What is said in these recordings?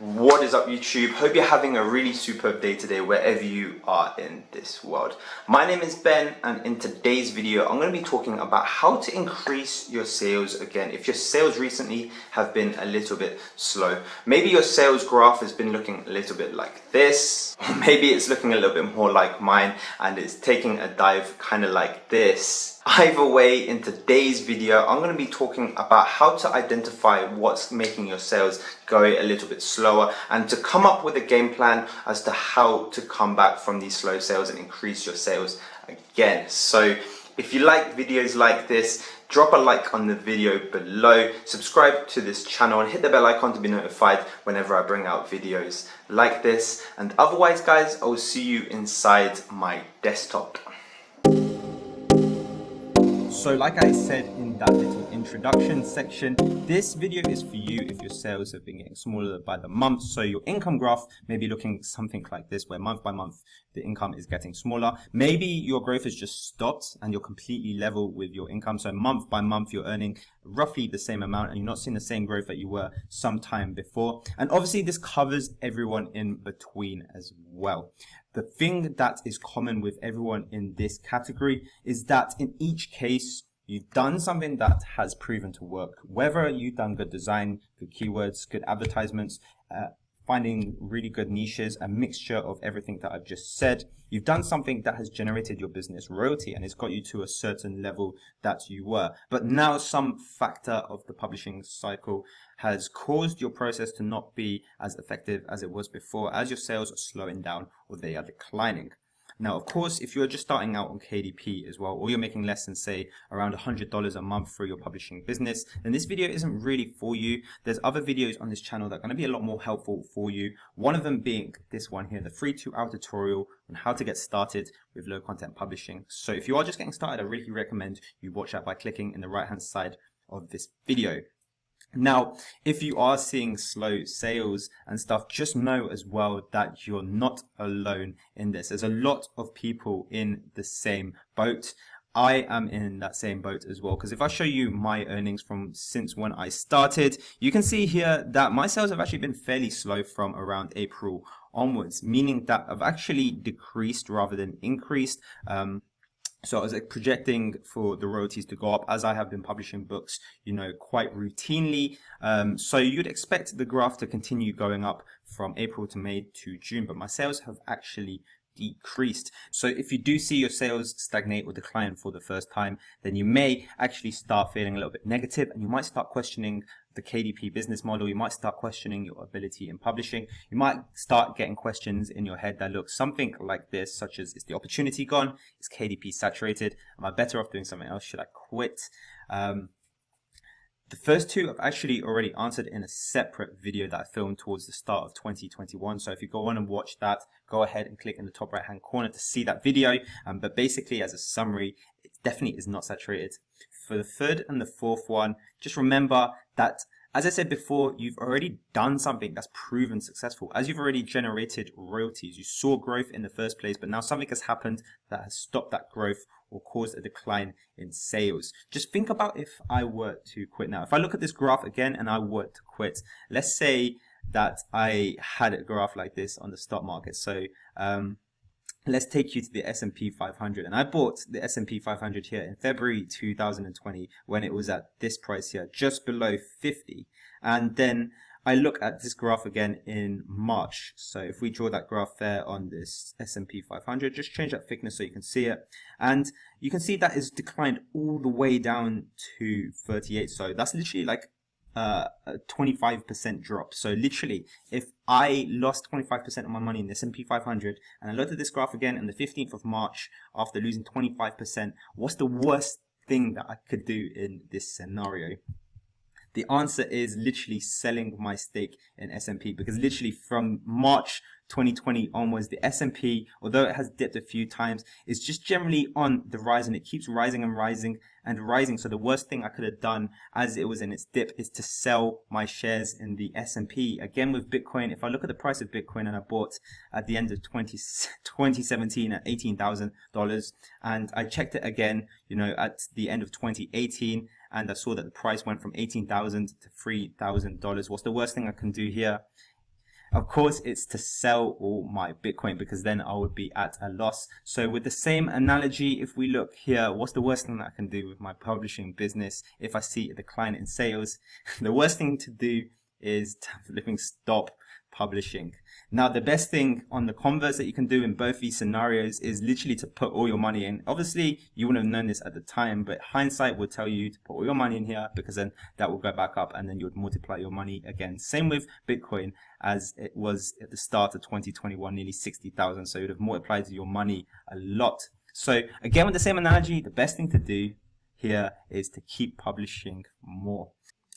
What is up, YouTube? Hope you're having a really superb day today wherever you are in this world. My name is Ben, and in today's video I'm going to be talking about how to increase your sales again if your sales recently have been a little bit slow. Maybe your sales graph has been looking a little bit like this, or maybe it's looking a little bit more like mine and it's taking a dive kind of like this. Either way, in today's video, I'm going to be talking about how to identify what's making your sales go a little bit slower and to come up with a game plan as to how to come back from these slow sales and increase your sales again. So if you like videos like this, drop a like on the video below, subscribe to this channel and hit the bell icon to be notified whenever I bring out videos like this. And otherwise, guys, I will see you inside my desktop. So like I said in that little introduction section, this video is for you if your sales have been getting smaller by the month. So your income graph may be looking something like this, where month by month the income is getting smaller. Maybe your growth has just stopped and you're completely level with your income. So month by month you're earning roughly the same amount and you're not seeing the same growth that you were sometime before. And obviously this covers everyone in between as well. The thing that is common with everyone in this category is that in each case, you've done something that has proven to work. Whether you've done good design, good keywords, good advertisements, finding really good niches, a mixture of everything that I've just said. You've done something that has generated your business royalty and it's got you to a certain level that you were. But now some factor of the publishing cycle has caused your process to not be as effective as it was before, as your sales are slowing down or they are declining. Now, of course, if you're just starting out on KDP as well, or you're making less than, say, around $100 a month through your publishing business, then this video isn't really for you. There's other videos on this channel that are going to be a lot more helpful for you. One of them being this one here, the free 2-hour tutorial on how to get started with low content publishing. So if you are just getting started, I really recommend you watch that by clicking in the right-hand side of this video. Now, if you are seeing slow sales and stuff, just know as well that you're not alone in this. There's a lot of people in the same boat. I am in that same boat as well, because if I show you my earnings from since when I started, you can see here that my sales have actually been fairly slow from around April onwards, meaning that I've actually decreased rather than increased. So I was projecting for the royalties to go up as I have been publishing books, quite routinely. So you'd expect the graph to continue going up from April to May to June, but my sales have actually decreased. So if you do see your sales stagnate or decline for the first time, then you may actually start feeling a little bit negative and you might start questioning the KDP business model. You might start questioning your ability in publishing. You might start getting questions in your head that look something like this, such as, is the opportunity gone? Is KDP saturated? Am I better off doing something else? Should I quit? The first two I've actually already answered in a separate video that I filmed towards the start of 2021. So if you go on and watch that, go ahead and click in the top right hand corner to see that video. But basically, as a summary, it definitely is not saturated. For the third and the fourth one, just remember that, as I said before, you've already done something that's proven successful. As you've already generated royalties, you saw growth in the first place, but now something has happened that has stopped that growth or caused a decline in sales. Just think about if I were to quit now. If I look at this graph again and I were to quit, let's say that I had a graph like this on the stock market. So let's take you to the S&P 500. And I bought the S&P 500 here in February 2020 when it was at this price here, just below 50. And then I look at this graph again in March. So if we draw that graph there on this S&P 500, just change that thickness so you can see it. And you can see that it's declined all the way down to 38. So that's literally like a 25% drop. So literally, if I lost 25% of my money in the S&P 500 and I looked at this graph again on the 15th of March after losing 25%, what's the worst thing that I could do in this scenario? The answer is literally selling my stake in S&P, because literally from March 2020 onwards, the S&P, although it has dipped a few times, is just generally on the rise and it keeps rising and rising and rising. So the worst thing I could have done as it was in its dip is to sell my shares in the S&P. Again, with Bitcoin, if I look at the price of Bitcoin, and I bought at the end of 2017 at $18,000, and I checked it again, at the end of 2018, and I saw that the price went from $18,000 to $3,000. What's the worst thing I can do here? Of course, it's to sell all my Bitcoin because then I would be at a loss. So with the same analogy, if we look here, what's the worst thing that I can do with my publishing business? If I see a decline in sales, the worst thing to do is to stop publishing. Now, the best thing on the converse that you can do in both these scenarios is literally to put all your money in. Obviously, you wouldn't have known this at the time, but hindsight would tell you to put all your money in here because then that will go back up and then you would multiply your money again. Same with Bitcoin, as it was at the start of 2021, nearly 60,000. So you would have multiplied your money a lot. So again, with the same analogy, the best thing to do here is to keep publishing more.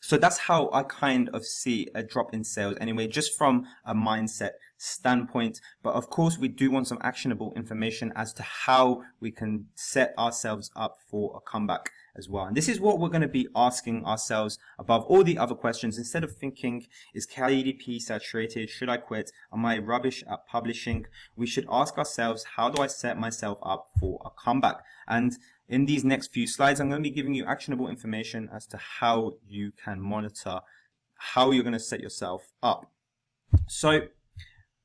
So that's how I kind of see a drop in sales anyway, just from a mindset standpoint. But of course, we do want some actionable information as to how we can set ourselves up for a comeback as well. And this is what we're going to be asking ourselves above all the other questions. Instead of thinking, is KDP saturated? Should I quit? Am I rubbish at publishing? We should ask ourselves, how do I set myself up for a comeback? And in these next few slides, I'm going to be giving you actionable information as to how you can monitor how you're going to set yourself up. So,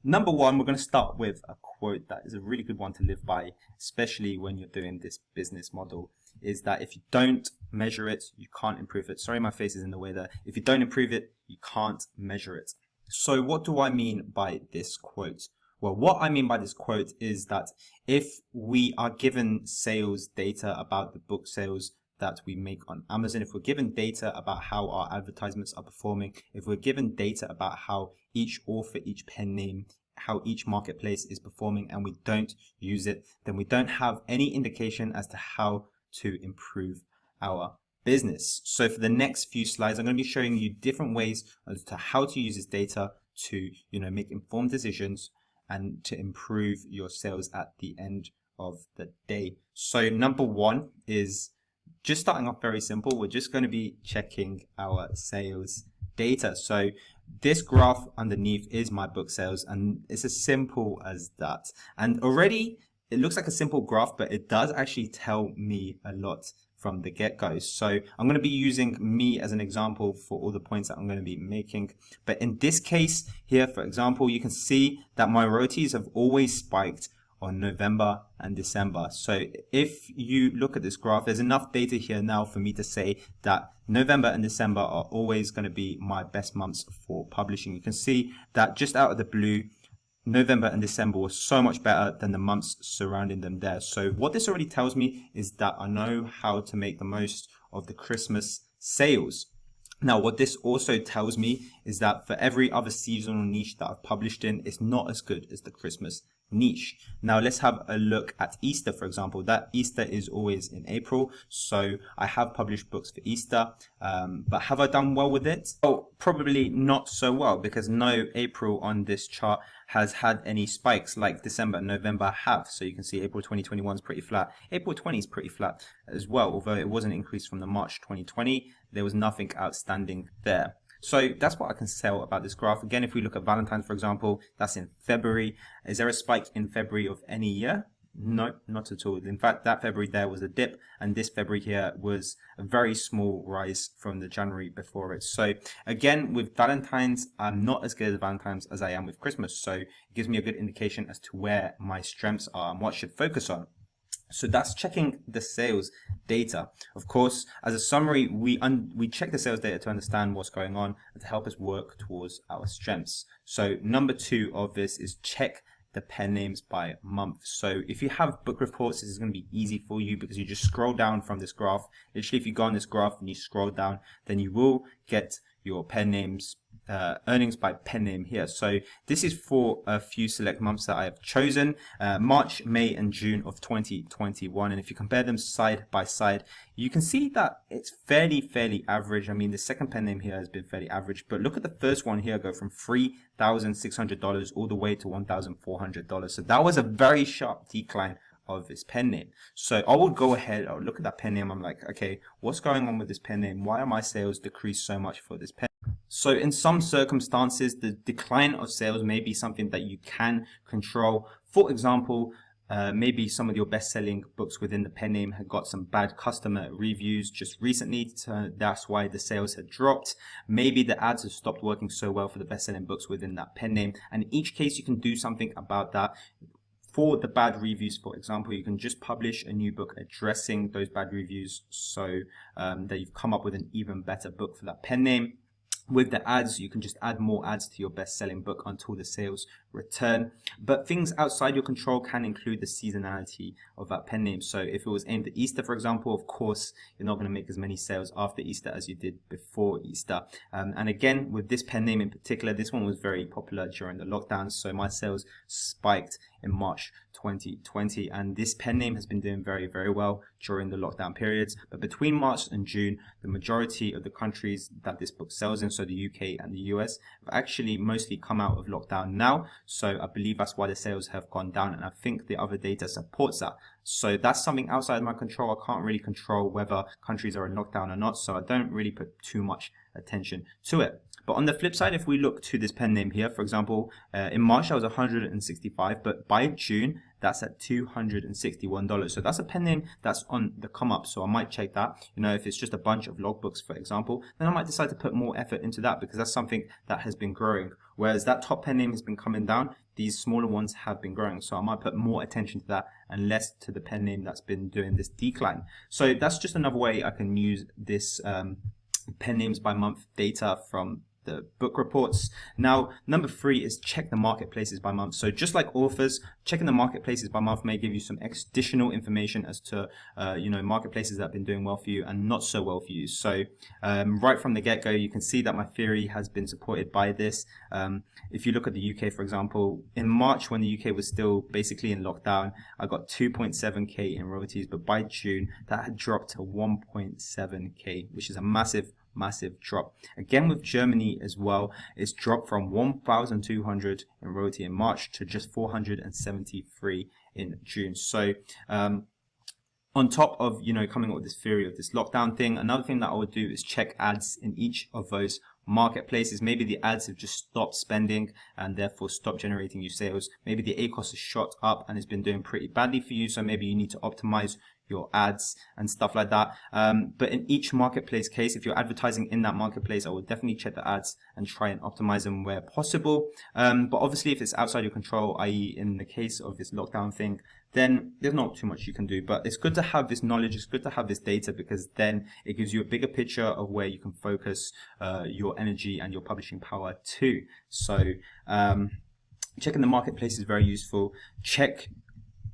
number one, we're going to start with a quote that is a really good one to live by, especially when you're doing this business model, is that if you don't measure it, you can't improve it. Sorry, my face is in the way there. If you don't improve it, you can't measure it. So what do I mean by this quote? Well, what I mean by this quote is that if we are given sales data about the book sales that we make on Amazon, if we're given data about how our advertisements are performing, if we're given data about how each author, each pen name, how each marketplace is performing, and we don't use it, then we don't have any indication as to how to improve our business. So for the next few slides, I'm going to be showing you different ways as to how to use this data to, make informed decisions and to improve your sales at the end of the day. So number one is just starting off very simple. We're just going to be checking our sales data. So this graph underneath is my book sales, and it's as simple as that. And already it looks like a simple graph, but it does actually tell me a lot from the get-go. So I'm going to be using me as an example for all the points that I'm going to be making. But in this case here, for example, you can see that my royalties have always spiked on November and December. So if you look at this graph, there's enough data here now for me to say that November and December are always going to be my best months for publishing. You can see that just out of the blue, November and December was so much better than the months surrounding them there. So what this already tells me is that I know how to make the most of the Christmas sales. Now, what this also tells me is that for every other seasonal niche that I've published in, it's not as good as the Christmas niche. Now, let's have a look at Easter, for example. That Easter is always in April. So I have published books for Easter, but have I done well with it? Oh, probably not so well, because no April on this chart has had any spikes like December and November have. So you can see April 2021 is pretty flat. April 20 is pretty flat as well, although it was an increase from the March 2020. There was nothing outstanding there. So that's what I can sell about this graph. Again, if we look at Valentine's, for example, that's in February. Is there a spike in February of any year? No, not at all. In fact, that February there was a dip, and this February here was a very small rise from the January before it. So again, with Valentine's, I'm not as good at Valentine's as I am with Christmas. So it gives me a good indication as to where my strengths are and what I should focus on. So that's checking the sales data. Of course, as a summary, we check the sales data to understand what's going on and to help us work towards our strengths. So number two of this is check the pen names by month. So if you have book reports, this is going to be easy for you because you just scroll down from this graph. Literally, if you go on this graph and you scroll down, then you will get your pen names, earnings by pen name here. So this is for a few select months that I have chosen, March, May, and June of 2021. And if you compare them side by side, you can see that it's fairly average. I mean, the second pen name here has been fairly average, but look at the first one here, go from $3,600 all the way to $1,400. So that was a very sharp decline of this pen name. So I will go ahead, I'll look at that pen name. I'm like, okay, what's going on with this pen name? Why are my sales decreased so much for this pen? So in some circumstances, the decline of sales may be something that you can control. For example, maybe some of your best-selling books within the pen name had got some bad customer reviews just recently, so that's why the sales had dropped. Maybe the ads have stopped working so well for the best-selling books within that pen name, and in each case you can do something about that. For the bad reviews, for example, you can just publish a new book addressing those bad reviews so that you've come up with an even better book for that pen name. With the ads, you can just add more ads to your best-selling book until the sales return. But things outside your control can include the seasonality of that pen name. So if it was aimed at Easter, for example, of course, you're not going to make as many sales after Easter as you did before Easter. And again, with this pen name in particular, this one was very popular during the lockdowns. So my sales spiked in March 2020, and this pen name has been doing very, very well during the lockdown periods. But between March and June, the majority of the countries that this book sells in, so the UK and the US, have actually mostly come out of lockdown now. So I believe that's why the sales have gone down, and I think the other data supports that. So that's something outside my control. I can't really control whether countries are in lockdown or not, so I don't really put too much attention to it. But on the flip side, if we look to this pen name here, for example, in March that was $165, but by June that's at $261. So that's a pen name that's on the come up. So I might check that. You know, if it's just a bunch of logbooks, for example, then I might decide to put more effort into that because that's something that has been growing. Whereas that top pen name has been coming down, these smaller ones have been growing. So I might put more attention to that and less to the pen name that's been doing this decline. So that's just another way I can use this pen names by month data from the book reports. Now, number 3 is check the marketplaces by month. So just like authors, checking the marketplaces by month may give you some additional information as to marketplaces that have been doing well for you and not so well for you. So right from the get-go, you can see that my theory has been supported by this. If you look at the UK, for example, in March when the UK was still basically in lockdown, I got 2.7k in royalties, but by June that had dropped to 1.7k, which is a massive drop. Again with Germany as well, it's dropped from 1,200 in royalty in March to just 473 in June. So on top of coming up with this theory of this lockdown thing, another thing that I would do is check ads in each of those marketplaces. Maybe the ads have just stopped spending and therefore stopped generating you sales. Maybe the ACoS has shot up and it's been doing pretty badly for you, so maybe you need to optimize your ads and stuff like that. But in each marketplace case, if you're advertising in that marketplace, I would definitely check the ads and try and optimize them where possible. But obviously if it's outside your control, i.e. in the case of this lockdown thing, then there's not too much you can do. But it's good to have this knowledge, it's good to have this data, because then it gives you a bigger picture of where you can focus your energy and your publishing power to. So checking the marketplace is very useful. Check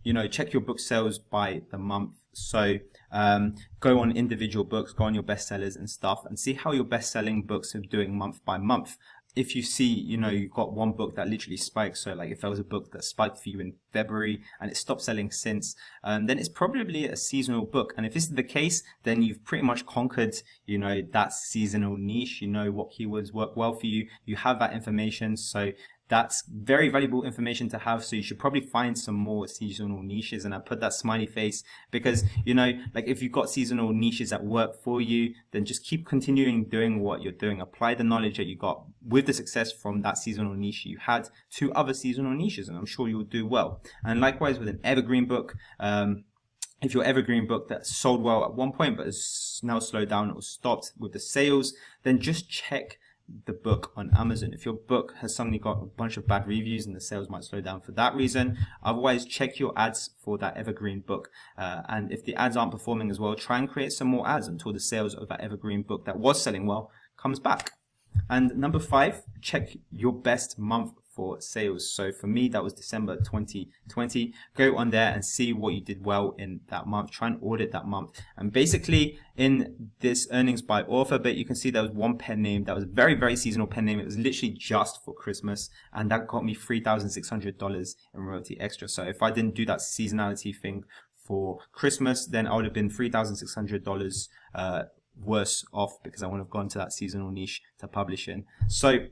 your book sales by the month. So go on individual books, go on your bestsellers and stuff, and see how your best-selling books are doing month by month. If you see, you've got one book that literally spikes, so like if there was a book that spiked for you in February and it stopped selling since, then it's probably a seasonal book. And if this is the case, then you've pretty much conquered, that seasonal niche. You know what keywords work well for you. You have that information, so that's very valuable information to have. So you should probably find some more seasonal niches, and I put that smiley face because like if you've got seasonal niches that work for you, then just keep continuing doing what you're doing. Apply the knowledge that you got with the success from that seasonal niche you had to other seasonal niches, and I'm sure you'll do well. And likewise with an evergreen book, if your evergreen book that sold well at one point but has now slowed down or stopped with the sales, then just check the book on Amazon. If your book has suddenly got a bunch of bad reviews and the sales might slow down for that reason, otherwise check your ads for that evergreen book, and if the ads aren't performing as well, try and create some more ads until the sales of that evergreen book that was selling well comes back. And number 5, check your best month for sales. So for me, that was December 2020. Go on there and see what you did well in that month. Try and audit that month. And basically in this earnings by author bit, you can see there was one pen name that was a very, very seasonal pen name. It was literally just for Christmas, and that got me $3,600 in royalty extra. So if I didn't do that seasonality thing for Christmas, then I would have been $3,600 worse off, because I would have gone to that seasonal niche to publish in. So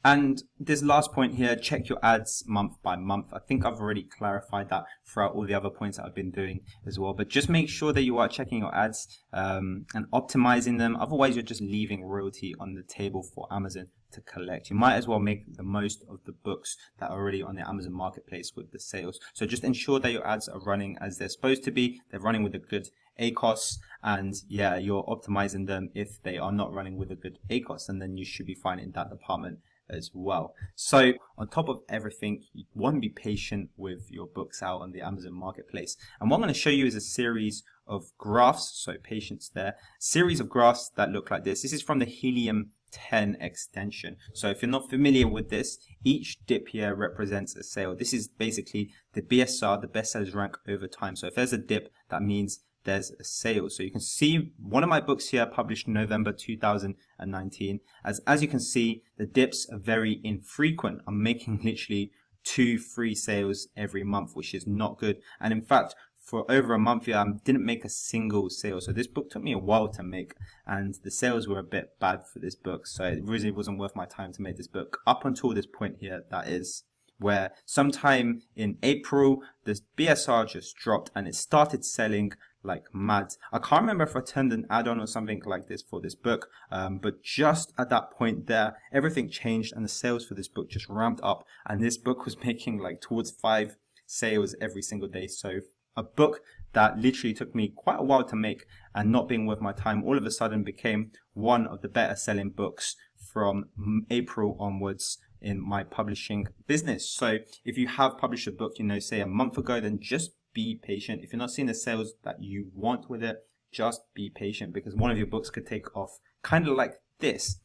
and this last point here, check your ads month by month. I think I've already clarified that throughout all the other points that I've been doing as well. But just make sure that you are checking your ads and optimizing them. Otherwise, you're just leaving royalty on the table for Amazon to collect. You might as well make the most of the books that are already on the Amazon marketplace with the sales. So just ensure that your ads are running as they're supposed to be. They're running with a good ACoS, and yeah, you're optimizing them if they are not running with a good ACoS, and then you should be fine in that department as well. So on top of everything, you want to be patient with your books out on the Amazon marketplace. And what I'm going to show you is a series of graphs, so patience there, series of graphs that look like this. This is from the Helium 10 extension. So if you're not familiar with this, each dip here represents a sale. This is basically the BSR, the best sellers rank over time. So if there's a dip, that means there's a sale. So you can see one of my books here published in November 2019. As you can see, the dips are very infrequent. I'm making literally 2 free sales every month, which is not good. And in fact, for over a month here, I didn't make a single sale. So this book took me a while to make, and the sales were a bit bad for this book. So it really wasn't worth my time to make this book up until this point here, that is, where sometime in April, the BSR just dropped and it started selling like mad. I can't remember if I turned an add-on or something like this for this book, but just at that point there, everything changed and the sales for this book just ramped up, and this book was making like towards 5 sales every single day. So a book that literally took me quite a while to make and not being worth my time all of a sudden became one of the better selling books from April onwards in my publishing business. So if you have published a book, say a month ago, then just be patient. If you're not seeing the sales that you want with it, just be patient, because one of your books could take off kind of like this.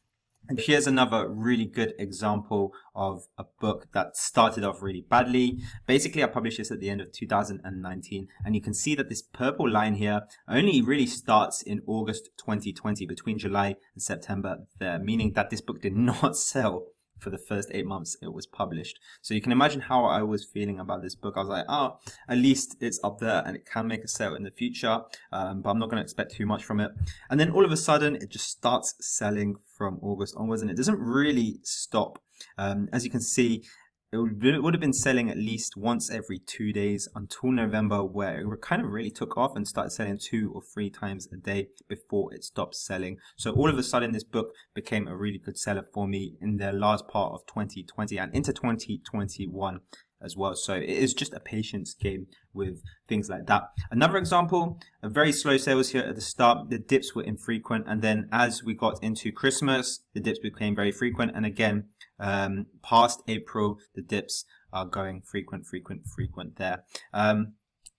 And here's another really good example of a book that started off really badly. Basically, I published this at the end of 2019, and you can see that this purple line here only really starts in August 2020, between July and September there, meaning that this book did not sell for the first 8 months it was published. So you can imagine how I was feeling about this book. I was like, oh, at least it's up there and it can make a sale in the future, but I'm not going to expect too much from it. And then all of a sudden it just starts selling from August onwards, and it doesn't really stop. As you can see, it would have been selling at least once every 2 days until November, where it kind of really took off and started selling 2 or 3 times a day before it stopped selling. So all of a sudden, this book became a really good seller for me in the last part of 2020 and into 2021 as well. So it is just a patience game with things like that. Another example, a very slow sales here at the start. The dips were infrequent, and then as we got into Christmas, the dips became very frequent, and again, past April, the dips are going frequent there.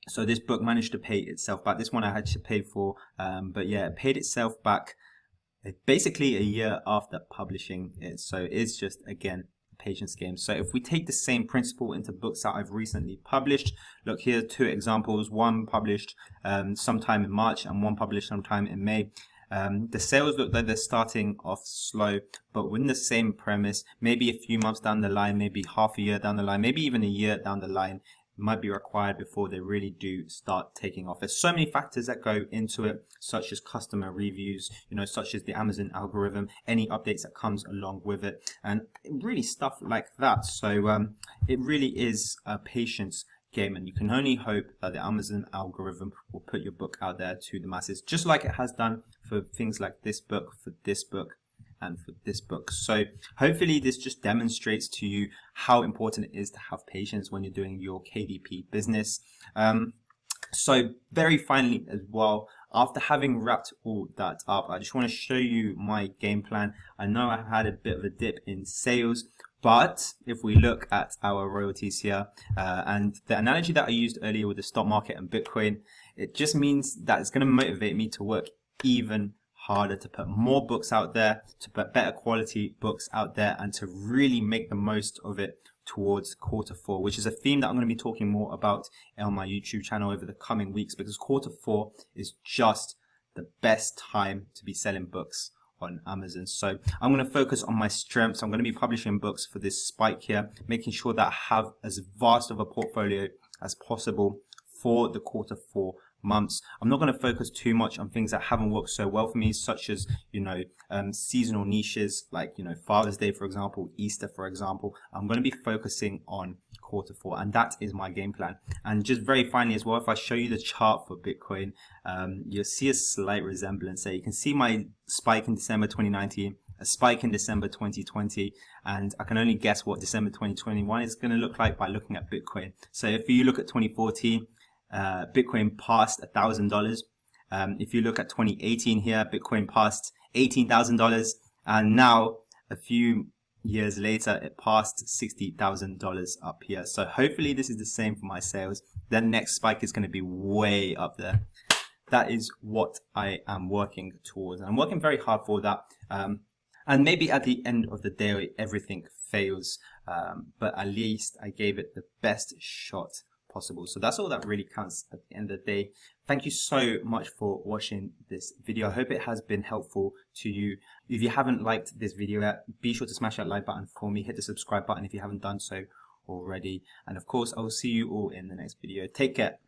So this book managed to pay itself back. This one I had to pay for, but yeah, it paid itself back basically a year after publishing it. So it's just, again, a patience game. So if we take the same principle into books that I've recently published, look, here are 2 examples. One published sometime in March and one published sometime in May. The sales look like they're starting off slow, but within the same premise, maybe a few months down the line, maybe half a year down the line, maybe even a year down the line, might be required before they really do start taking off. There's so many factors that go into it, such as customer reviews, such as the Amazon algorithm, any updates that comes along with it, and really stuff like that. So it really is a patience game, and you can only hope that the Amazon algorithm will put your book out there to the masses, just like it has done for things like this book, for this book, and for this book. So hopefully this just demonstrates to you how important it is to have patience when you're doing your KDP business. So very finally as well, after having wrapped all that up, I just want to show you my game plan. I know I had a bit of a dip in sales, but if we look at our royalties here, and the analogy that I used earlier with the stock market and Bitcoin, it just means that it's going to motivate me to work even harder, to put more books out there, to put better quality books out there, and to really make the most of it towards Q4, which is a theme that I'm going to be talking more about on my YouTube channel over the coming weeks, because Q4 is just the best time to be selling books on Amazon. So I'm going to focus on my strengths. I'm going to be publishing books for this spike here, making sure that I have as vast of a portfolio as possible for the Q4 months. I'm not going to focus too much on things that haven't worked so well for me, such as, seasonal niches like, Father's Day, for example, Easter, for example. I'm going to be focusing on Q4, and that is my game plan. And just very finally as well, if I show you the chart for Bitcoin, you'll see a slight resemblance there. You can see my spike in December 2019 a spike in December 2020, and I can only guess what December 2021 is going to look like by looking at Bitcoin. So if you look at 2014, Bitcoin passed $1,000. If you look at 2018 here, Bitcoin passed $18,000, and now a few years later it passed $60,000 up here. So hopefully this is the same for my sales. The next spike is going to be way up there. That is what I am working towards, and I'm working very hard for that. And maybe at the end of the day everything fails, but at least I gave it the best shot possible. So that's all that really counts at the end of the day. Thank you so much for watching this video. I hope it has been helpful to you. If you haven't liked this video yet, be sure to smash that like button for me. Hit the subscribe button if you haven't done so already. And of course, I will see you all in the next video. Take care.